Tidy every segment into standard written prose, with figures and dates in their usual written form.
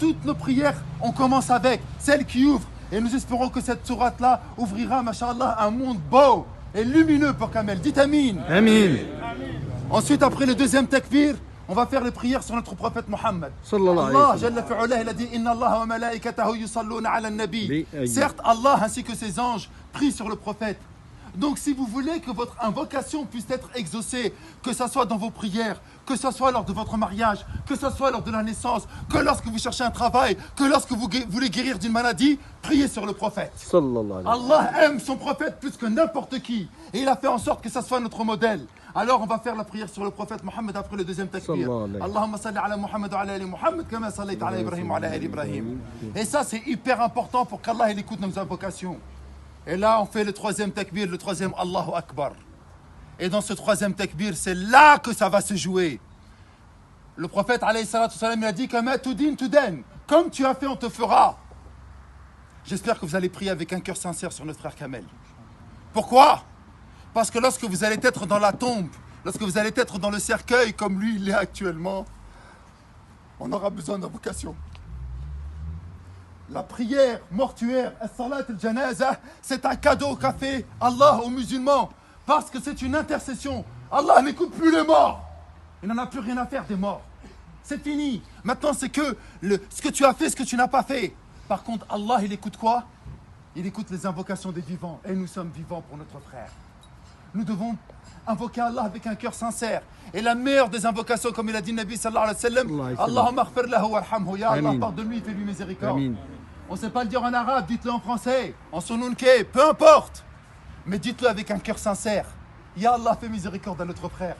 toutes nos prières, on commence avec celle qui ouvre. Et nous espérons que cette sourate-là ouvrira, masha'Allah, un monde beau et lumineux pour Kamel. Dites Amin. Amin. Ensuite, après le deuxième takbir, on va faire les prières sur notre prophète Mohammed. Allah, Jalla fi'ulah, il a dit Inna Allah wa malaikatahu yusalluna ala nabi. Certes, Allah ainsi que ses anges prient sur le prophète. Donc si vous voulez que votre invocation puisse être exaucée, que ce soit dans vos prières, que ce soit lors de votre mariage, que ce soit lors de la naissance, que lorsque vous cherchez un travail, que lorsque vous voulez guérir d'une maladie, priez sur le prophète. Allah aime son prophète plus que n'importe qui. Et il a fait en sorte que ça soit notre modèle. Alors on va faire la prière sur le prophète Mohammed après le deuxième takbir. Allahumma salli ala Muhammad wa ala ali Muhammad kama sallayta ala Ibrahim wa ala ali Ibrahim. Et ça c'est hyper important pour qu'Allah il écoute nos invocations. Et là, on fait le troisième takbir, le troisième Allahu Akbar. Et dans ce troisième takbir, c'est là que ça va se jouer. Le prophète, alayhi salatu salam, il a dit comme tu as fait, on te fera. J'espère que vous allez prier avec un cœur sincère sur notre frère Kamel. Pourquoi? Parce que lorsque vous allez être dans la tombe, lorsque vous allez être dans le cercueil, comme lui, il est actuellement, on aura besoin d'invocation. La prière mortuaire, as-salat al-janaza, c'est un cadeau qu'a fait Allah aux musulmans. Parce que c'est une intercession. Allah n'écoute plus les morts. Il n'en a plus rien à faire des morts. C'est fini. Maintenant, c'est que ce que tu as fait, ce que tu n'as pas fait. Par contre, Allah, il écoute quoi? Il écoute les invocations des vivants. Et nous sommes vivants pour notre frère. Nous devons invoquer Allah avec un cœur sincère. Et la meilleure des invocations, comme il a dit Nabi sallallahu alayhi wa sallam, Allahumma aghfir lahu warhamhu. Ya Allah, pardonne-lui, fais-lui miséricorde. Amin. On ne sait pas le dire en arabe, dites-le en français, en sununke, peu importe. Mais dites-le avec un cœur sincère. Ya Allah, fais miséricorde à notre frère.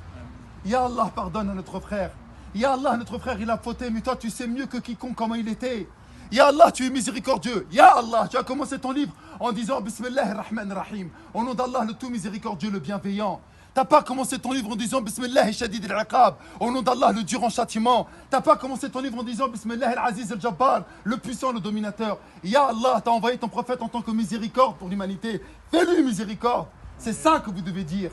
Ya Allah, pardonne à notre frère. Ya Allah, notre frère, il a fauté, mais toi, tu sais mieux que quiconque comment il était. Ya Allah, tu es miséricordieux. Ya Allah, tu as commencé ton livre en disant Bismillahir Rahmanir Rahim. Au nom d'Allah, le tout miséricordieux, le bienveillant. T'as pas commencé ton livre en disant Bismillah shadid al-iqab, au nom d'Allah, le dur en châtiment. T'as pas commencé ton livre en disant Bismillah al-aziz al-jabbar, le puissant, le dominateur. Ya Allah, t'as envoyé ton prophète en tant que miséricorde pour l'humanité. Fais-lui miséricorde. C'est ça que vous devez dire.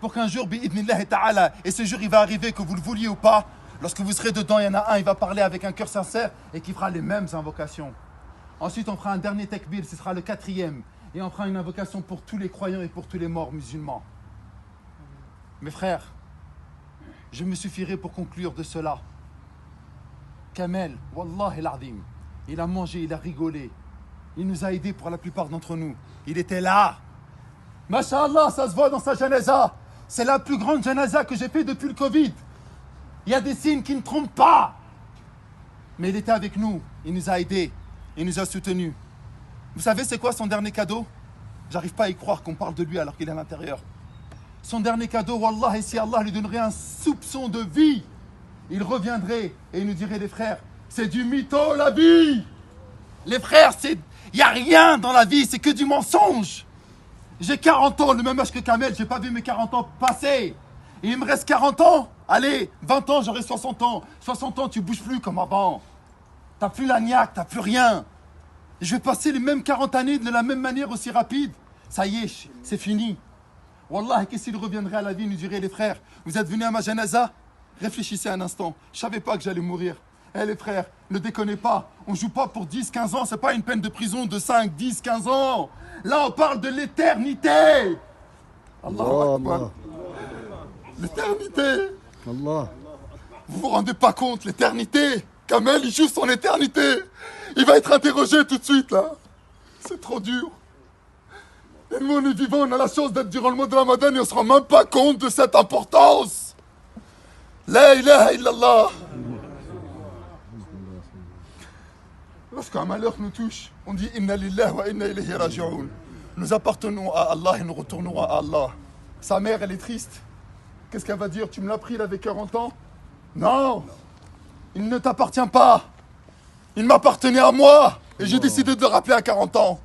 Pour qu'un jour, bi'idnillah ta'ala, et ce jour il va arriver, que vous le vouliez ou pas, lorsque vous serez dedans, il y en a un, il va parler avec un cœur sincère et qui fera les mêmes invocations. Ensuite, on fera un dernier takbir, ce sera le quatrième. Et on fera une invocation pour tous les croyants et pour tous les morts musulmans. Mes frères, je me suffirai pour conclure de cela. Kamel, Wallah el-Azim, il a mangé, il a rigolé. Il nous a aidés pour la plupart d'entre nous. Il était là. Masha'Allah, ça se voit dans sa janaza. C'est la plus grande janaza que j'ai fait depuis le Covid. Il y a des signes qui ne trompent pas. Mais il était avec nous. Il nous a aidés. Il nous a soutenus. Vous savez c'est quoi son dernier cadeau? J'arrive pas à y croire qu'on parle de lui alors qu'il est à l'intérieur. Son dernier cadeau, Wallah, et si Allah lui donnerait un soupçon de vie, il reviendrait et il nous dirait, les frères, c'est du mytho la vie. Les frères, il n'y a rien dans la vie, c'est que du mensonge. J'ai 40 ans, le même âge que Kamel, j'ai pas vu mes 40 ans passer. Et il me reste 40 ans, allez, 20 ans, j'aurai 60 ans. 60 ans, tu bouges plus comme avant. T'as plus la niaque, t'as plus rien. Et je vais passer les mêmes 40 années de la même manière aussi rapide. Ça y est, c'est fini. Wallah, qu'est-ce qu'il reviendrait à la vie, nous dirait les frères, vous êtes venus à ma janaza? Réfléchissez un instant, je savais pas que j'allais mourir. Eh les frères, ne déconnez pas, on joue pas pour 10, 15 ans, c'est pas une peine de prison de 5, 10, 15 ans. Là, on parle de l'éternité. Allah Akbar. L'éternité. Allah. Vous vous rendez pas compte, l'éternité. Kamel, il joue son éternité. Il va être interrogé tout de suite, là. C'est trop dur. Et nous, on est vivants, on a la chance d'être durant le mois de Ramadan et on se rend même pas compte de cette importance. La ilaha illallah. Lorsqu'un malheur nous touche, on dit Inna lillahi wa inna ilayhi raji'un. Nous appartenons à Allah et nous retournerons à Allah. Sa mère, elle est triste. Qu'est-ce qu'elle va dire? Tu me l'as pris, il avait 40 ans? Non. Il ne t'appartient pas. Il m'appartenait à moi. Et j'ai décidé de le rappeler à 40 ans.